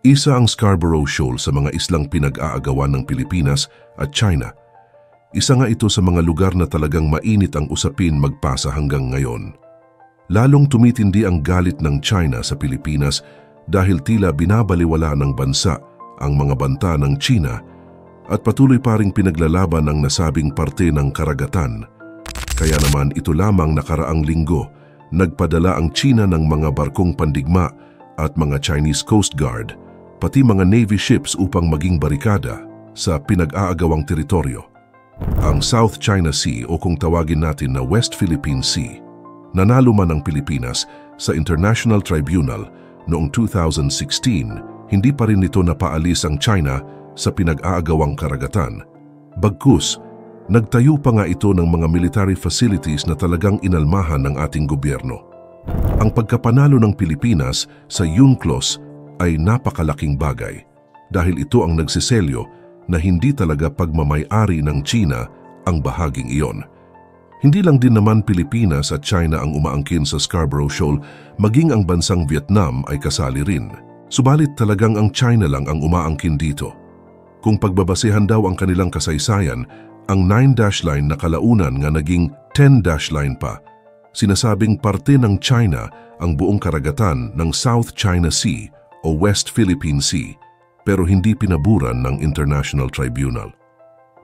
Isa ang Scarborough Shoal sa mga islang pinag-aagawan ng Pilipinas at China. Isa nga ito sa mga lugar na talagang mainit ang usapin magpasa hanggang ngayon. Lalong tumitindi ang galit ng China sa Pilipinas dahil tila binabaliwala ng bansa ang mga banta ng China at patuloy pa ring pinaglalaban ang nasabing parte ng karagatan. Kaya naman ito lamang nakaraang linggo, nagpadala ang China ng mga barkong pandigma at mga Chinese Coast Guard, pati mga Navy ships upang maging barikada sa pinag-aagawang teritoryo. Ang South China Sea o kung tawagin natin na West Philippine Sea, nanalo man ang Pilipinas sa International Tribunal noong 2016, hindi pa rin nito napaalis ang China sa pinag-aagawang karagatan. Bagkus, nagtayo pa nga ito ng mga military facilities na talagang inalmahan ng ating gobyerno. Ang pagkapanalo ng Pilipinas sa UNCLOS ay napakalaking bagay dahil ito ang nagsiselyo na hindi talaga pagmamay-ari ng China ang bahaging iyon. Hindi lang din naman Pilipinas at China ang umaangkin sa Scarborough Shoal, maging ang bansang Vietnam ay kasali rin. Subalit talagang ang China lang ang umaangkin dito. Kung pagbabasehan daw ang kanilang kasaysayan, ang 9-dash line na kalaunan nga naging 10-dash line pa, sinasabing parte ng China ang buong karagatan ng South China Sea o West Philippine Sea, pero hindi pinaburan ng International Tribunal.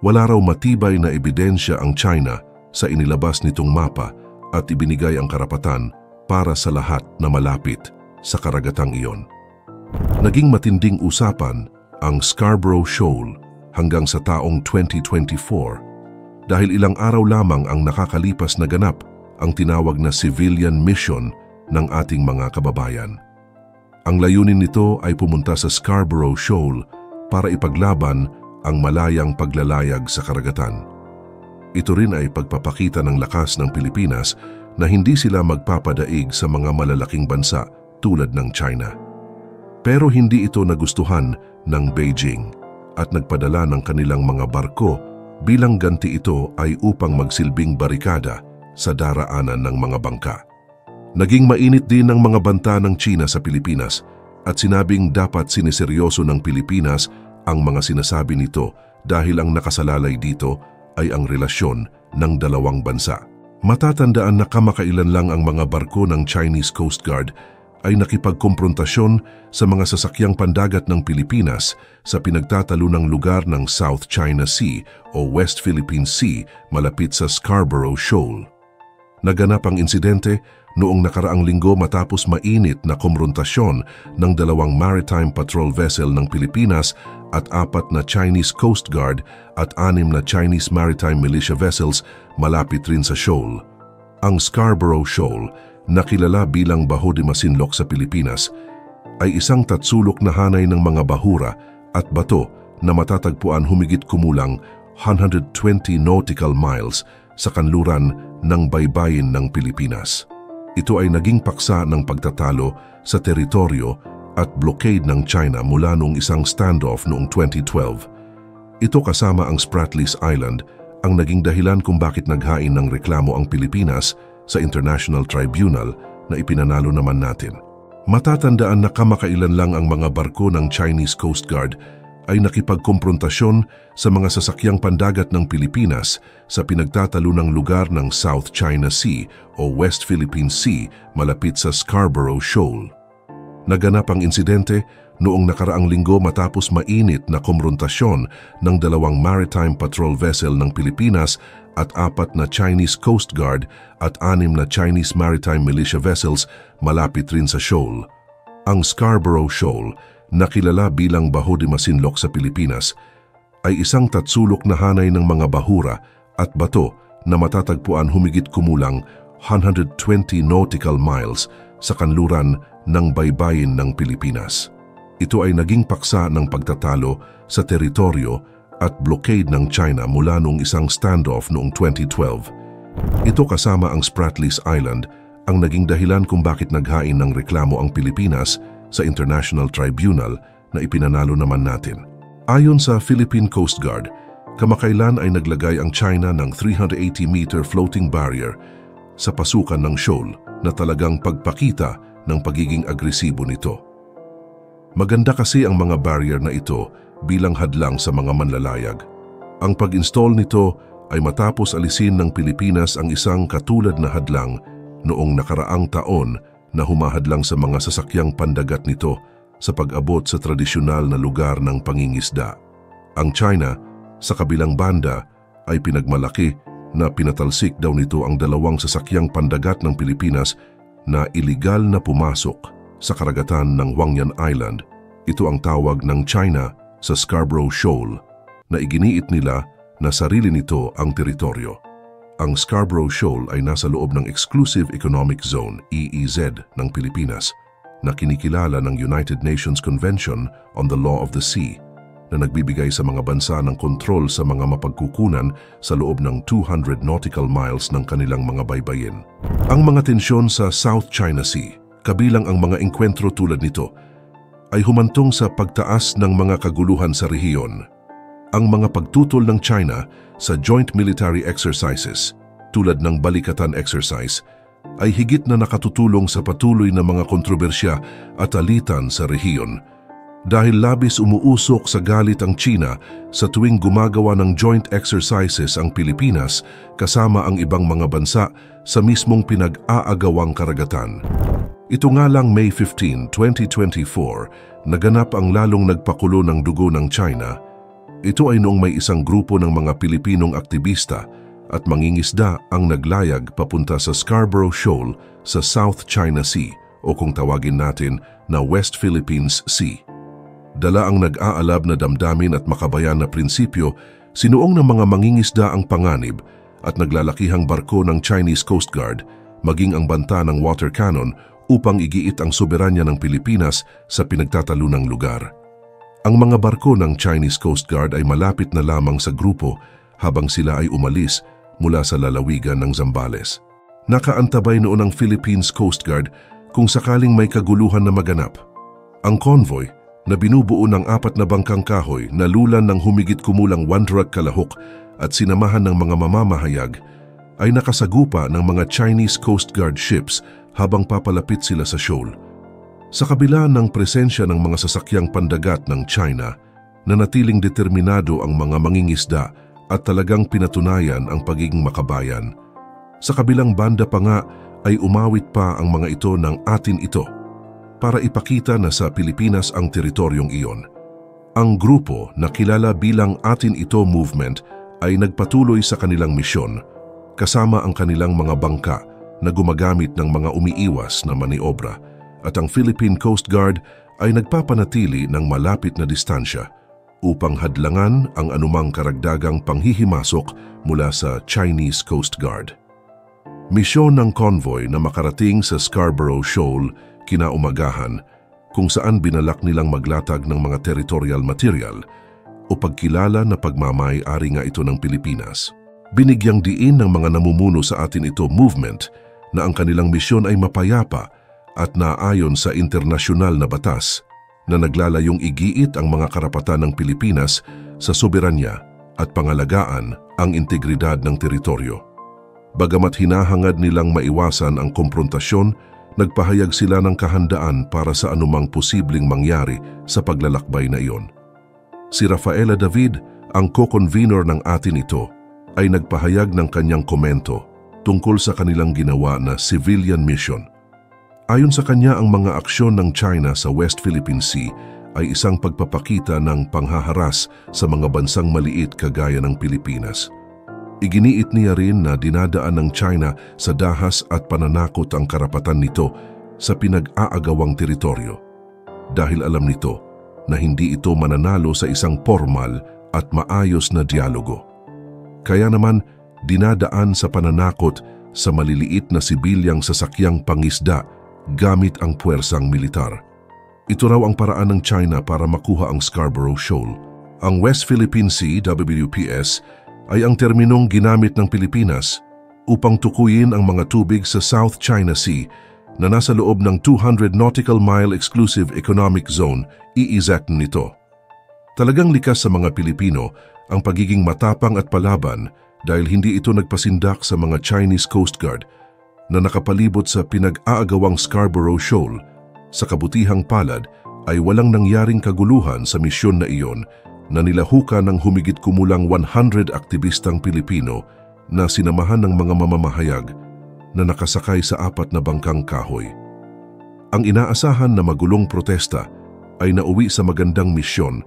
Wala raw matibay na ebidensya ang China sa inilabas nitong mapa at ibinigay ang karapatan para sa lahat na malapit sa karagatang iyon. Naging matinding usapan ang Scarborough Shoal hanggang sa taong 2024 dahil ilang araw lamang ang nakakalipas na ganap ang tinawag na civilian mission ng ating mga kababayan. Ang layunin nito ay pumunta sa Scarborough Shoal para ipaglaban ang malayang paglalayag sa karagatan. Ito rin ay pagpapakita ng lakas ng Pilipinas na hindi sila magpapadaig sa mga malalaking bansa tulad ng China. Pero hindi ito nagustuhan ng Beijing at nagpadala ng kanilang mga barko bilang ganti ito ay upang magsilbing barikada sa daraanan ng mga bangka. Naging mainit din ang mga banta ng China sa Pilipinas at sinabing dapat siniseryoso ng Pilipinas ang mga sinasabi nito dahil ang nakasalalay dito ay ang relasyon ng dalawang bansa. Matatandaan na kamakailan lang ang mga barko ng Chinese Coast Guard ay nakipagkomprontasyon sa mga sasakyang pandagat ng Pilipinas sa pinagtatalunang lugar ng South China Sea o West Philippine Sea malapit sa Scarborough Shoal. Naganap ang insidente noong nakaraang linggo matapos mainit na kumprontasyon ng dalawang maritime patrol vessel ng Pilipinas at 4 na Chinese Coast Guard at 6 na Chinese maritime militia vessels malapit rin sa shoal. Ang Scarborough Shoal, na kilala bilang Baho de Masinloc sa Pilipinas, ay isang tatsulok na hanay ng mga bahura at bato na matatagpuan humigit kumulang 120 nautical miles sa kanluran ng baybayin ng Pilipinas. Ito ay naging paksa ng pagtatalo sa teritoryo at blockade ng China mula noong isang standoff noong 2012. Ito kasama ang Spratlys Island ang naging dahilan kung bakit naghain ng reklamo ang Pilipinas sa International Tribunal na ipinanalo naman natin. Matatandaan na kamakailan lang ang mga barko ng Chinese Coast Guard ay nakipagkomprontasyon sa mga sasakyang pandagat ng Pilipinas sa pinagtatalunang lugar ng South China Sea o West Philippine Sea malapit sa Scarborough Shoal. Naganap ang insidente noong nakaraang linggo matapos mainit na kumprontasyon ng dalawang maritime patrol vessel ng Pilipinas at 4 na Chinese Coast Guard at 6 na Chinese maritime militia vessels malapit rin sa shoal. Ang Scarborough Shoal, na kilala bilang Baho de Masinloc sa Pilipinas, ay isang tatsulok na hanay ng mga bahura at bato na matatagpuan humigit kumulang 120 nautical miles sa kanluran ng baybayin ng Pilipinas. Ito ay naging paksa ng pagtatalo sa teritoryo at blockade ng China mula noong isang standoff noong 2012. Ito kasama ang Spratlys Island ang naging dahilan kung bakit naghain ng reklamo ang Pilipinas sa International Tribunal na ipinanalo naman natin. Ayon sa Philippine Coast Guard, kamakailan ay naglagay ang China ng 380-meter floating barrier sa pasukan ng shoal na talagang pagpakita ng pagiging agresibo nito. Maganda kasi ang mga barrier na ito bilang hadlang sa mga manlalayag. Ang pag-install nito ay matapos alisin ng Pilipinas ang isang katulad na hadlang noong nakaraang taon na humahadlang sa mga sasakyang pandagat nito sa pag-abot sa tradisyonal na lugar ng pangingisda. Ang China, sa kabilang banda, ay pinagmalaki na pinatalsik daw nito ang dalawang sasakyang pandagat ng Pilipinas na iligal na pumasok sa karagatan ng Huangyan Island. Ito ang tawag ng China sa Scarborough Shoal na iginiit nila na sarili nito ang teritoryo. Ang Scarborough Shoal ay nasa loob ng Exclusive Economic Zone EEZ ng Pilipinas na kinikilala ng United Nations Convention on the Law of the Sea na nagbibigay sa mga bansa ng kontrol sa mga mapagkukunan sa loob ng 200 nautical miles ng kanilang mga baybayin. Ang mga tensyon sa South China Sea, kabilang ang mga engkwentro tulad nito, ay humantong sa pagtaas ng mga kaguluhan sa rehiyon. Ang mga pagtutol ng China sa joint military exercises, tulad ng Balikatan Exercise, ay higit na nakatutulong sa patuloy na mga kontrobersya at alitan sa rehiyon. Dahil labis umuusok sa galit ang China sa tuwing gumagawa ng joint exercises ang Pilipinas kasama ang ibang mga bansa sa mismong pinag-aagawang karagatan. Ito nga lang May 15, 2024, naganap ang lalong nagpakulo ng dugo ng China. Ito ay noong may isang grupo ng mga Pilipinong aktivista at mangingisda ang naglayag papunta sa Scarborough Shoal sa South China Sea o kung tawagin natin na West Philippines Sea. Dala ang nag-aalab na damdamin at makabayan na prinsipyo, sinuong ng mga mangingisda ang panganib at naglalakihang barko ng Chinese Coast Guard, maging ang banta ng water cannon upang igiit ang soberanya ng Pilipinas sa pinagtatalunang lugar. Ang mga barko ng Chinese Coast Guard ay malapit na lamang sa grupo habang sila ay umalis mula sa lalawigan ng Zambales. Nakaantabay noon ang Philippines Coast Guard kung sakaling may kaguluhan na maganap. Ang convoy, na binubuo ng 4 na bangkang kahoy na lulan ng humigit kumulang 1 truck kalahok at sinamahan ng mga mamamahayag, ay nakasagupa ng mga Chinese Coast Guard ships habang papalapit sila sa shoal. Sa kabila ng presensya ng mga sasakyang pandagat ng China, nanatiling determinado ang mga mangingisda at talagang pinatunayan ang pagiging makabayan. Sa kabilang banda pa nga ay umawit pa ang mga ito ng atin ito para ipakita na sa Pilipinas ang teritoryong iyon. Ang grupo na kilala bilang Atin Ito Movement ay nagpatuloy sa kanilang misyon kasama ang kanilang mga bangka na gumagamit ng mga umiiwas na maniobra at ang Philippine Coast Guard ay nagpapanatili ng malapit na distansya upang hadlangan ang anumang karagdagang panghihimasok mula sa Chinese Coast Guard. Misyon ng convoy na makarating sa Scarborough Shoal kinaumagahan kung saan binalak nilang maglatag ng mga territorial material o pagkilala na pagmamay-ari nga ito ng Pilipinas. Binigyang diin ng mga namumuno sa Atin Ito Movement na ang kanilang misyon ay mapayapa at naayon sa internasyonal na batas na naglalayong igiit ang mga karapatan ng Pilipinas sa soberanya at pangalagaan ang integridad ng teritoryo. Bagamat hinahangad nilang maiwasan ang komprontasyon, nagpahayag sila ng kahandaan para sa anumang posibleng mangyari sa paglalakbay na iyon. Si Rafaela David, ang co-convener ng Atin Ito, ay nagpahayag ng kanyang komento tungkol sa kanilang ginawa na civilian mission. Ayon sa kanya, ang mga aksyon ng China sa West Philippine Sea ay isang pagpapakita ng panghaharas sa mga bansang maliit kagaya ng Pilipinas. Iginiit niya rin na dinadaan ng China sa dahas at pananakot ang karapatan nito sa pinag-aagawang teritoryo. Dahil alam nito na hindi ito mananalo sa isang formal at maayos na dialogo. Kaya naman dinadaan sa pananakot sa maliliit na sibilyang sasakyang pangisda gamit ang puwersang militar. Ito raw ang paraan ng China para makuha ang Scarborough Shoal. Ang West Philippine Sea, WPS, ay ang terminong ginamit ng Pilipinas upang tukuyin ang mga tubig sa South China Sea na nasa loob ng 200 nautical mile Exclusive Economic Zone, EEZ nito. Talagang likas sa mga Pilipino ang pagiging matapang at palaban dahil hindi ito nagpasindak sa mga Chinese Coast Guard na nakapalibot sa pinag-aagawang Scarborough Shoal. Sa kabutihang palad ay walang nangyaring kaguluhan sa misyon na iyon na nilahukan ng humigit kumulang 100 aktivistang Pilipino na sinamahan ng mga mamamahayag na nakasakay sa 4 na bangkang kahoy. Ang inaasahan na magulong protesta ay nauwi sa magandang misyon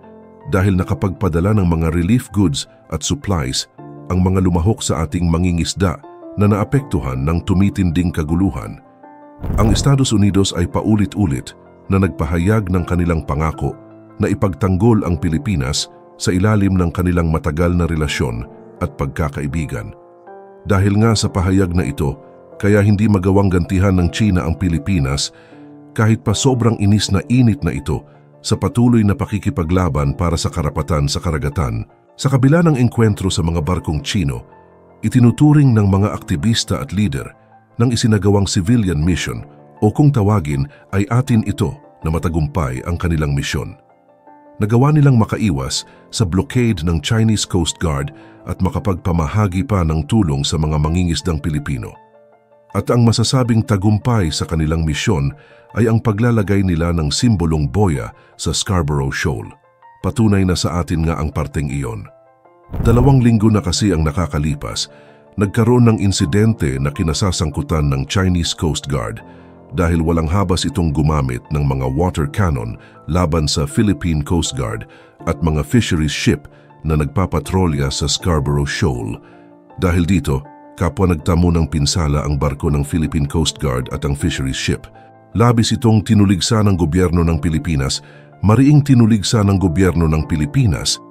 dahil nakapagpadala ng mga relief goods at supplies ang mga lumahok sa ating mangingisda na naapektuhan ng tumitinding kaguluhan. Ang Estados Unidos ay paulit-ulit na nagpahayag ng kanilang pangako na ipagtanggol ang Pilipinas sa ilalim ng kanilang matagal na relasyon at pagkakaibigan. Dahil nga sa pahayag na ito, kaya hindi magawang gantihan ng China ang Pilipinas kahit pa sobrang inis na init na ito sa patuloy na pakikipaglaban para sa karapatan sa karagatan. Sa kabila ng engkwentro sa mga barkong Chino, itinuturing ng mga aktivista at leader ng isinagawang civilian mission o kung tawagin ay atin ito na matagumpay ang kanilang misyon. Nagawa nilang makaiwas sa blockade ng Chinese Coast Guard at makapagpamahagi pa ng tulong sa mga mangingisdang Pilipino. At ang masasabing tagumpay sa kanilang misyon ay ang paglalagay nila ng simbolong boya sa Scarborough Shoal. Patunay na sa atin nga ang parteng iyon. 2 linggo na kasi ang nakakalipas, nagkaroon ng insidente na kinasasangkutan ng Chinese Coast Guard dahil walang habas itong gumamit ng mga water cannon laban sa Philippine Coast Guard at mga fisheries ship na nagpapatrolya sa Scarborough Shoal. Dahil dito, kapwa nagtamo ng pinsala ang barko ng Philippine Coast Guard at ang fisheries ship. Labis itong tinuligsa ng gobyerno ng Pilipinas, mariing tinuligsa ng gobyerno ng Pilipinas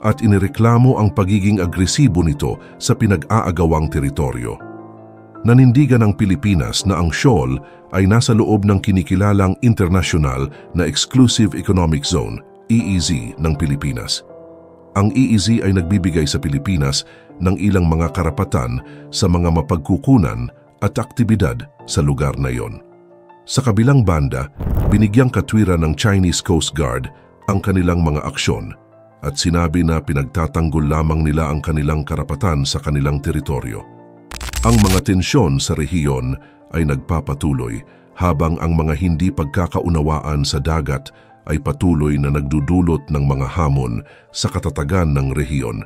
at inireklamo ang pagiging agresibo nito sa pinag-aagawang teritoryo. Nanindigan ng Pilipinas na ang shoal ay nasa loob ng kinikilalang internasyonal na Exclusive Economic Zone, EEZ, ng Pilipinas. Ang EEZ ay nagbibigay sa Pilipinas ng ilang mga karapatan sa mga mapagkukunan at aktibidad sa lugar na iyon. Sa kabilang banda, binigyang katwiran ng Chinese Coast Guard ang kanilang mga aksyon at sinabi na pinagtatanggol lamang nila ang kanilang karapatan sa kanilang teritoryo. Ang mga tensyon sa rehiyon ay nagpapatuloy habang ang mga hindi pagkakaunawaan sa dagat ay patuloy na nagdudulot ng mga hamon sa katatagan ng rehiyon.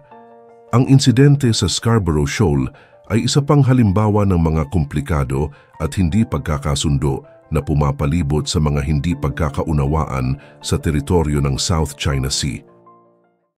Ang insidente sa Scarborough Shoal ay isa pang halimbawa ng mga komplikado at hindi pagkakasundo na pumapalibot sa mga hindi pagkakaunawaan sa teritoryo ng South China Sea.